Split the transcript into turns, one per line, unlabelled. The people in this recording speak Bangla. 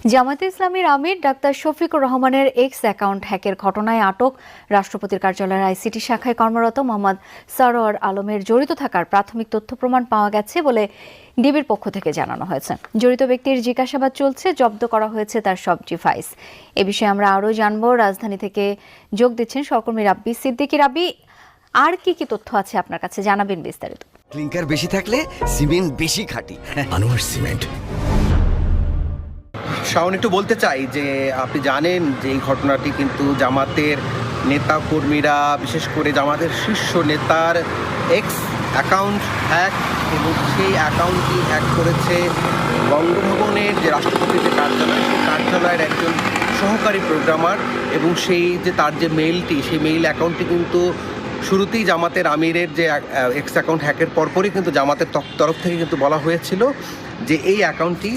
জামায়াতে ইসলামীর আমির ডাক্তার শফিকুর রহমানের এক্স অ্যাকাউন্ট হ্যাকের ঘটনায় আটক রাষ্ট্রপতির কার্যালয়ের আইসিটি শাখায় কর্মরত মোহাম্মদ সরোয়ার আলমের জড়িত থাকার প্রাথমিক তথ্য প্রমাণ পাওয়া গেছে বলে ডিবির পক্ষ থেকে জানানো হয়েছে। জড়িত ব্যক্তির জিজ্ঞাসাবাদ চলছে, জব্দ করা হয়েছে তার সব ডিভাইস। এ বিষয়ে আমরা আরও জানবো। রাজধানী থেকে যোগ দিচ্ছেন সহকর্মী রাব্বি সিদ্দিকী। রাব্বি, আর কি কি তথ্য আছে আপনার কাছে, জানাবেন বিস্তারিত।
ক্লিংকার বেশি থাকলে সিমেন্ট বেশি খাঁটি। আনোয়ার সিমেন্ট।
শাওন, একটু বলতে চাই যে আপনি জানেন যে এই ঘটনাটি কিন্তু জামাতের নেতা কর্মীরা, বিশেষ করে জামাতের শীর্ষ নেতার এক্স অ্যাকাউন্ট হ্যাক, এবং সেই অ্যাকাউন্টটি হ্যাক করেছে বঙ্গভবনের যে রাষ্ট্রপতির যে কার্যালয়, সেই কার্যালয়ের একজন সহকারী প্রোগ্রামার। এবং সেই যে তার যে মেইলটি, সেই মেইল অ্যাকাউন্টটি কিন্তু শুরুতেই জামাতের আমিরের যে এক্স অ্যাকাউন্ট হ্যাকের পরপরই কিন্তু জামাতের তরফ থেকে কিন্তু বলা হয়েছিল যে এই অ্যাকাউন্টটি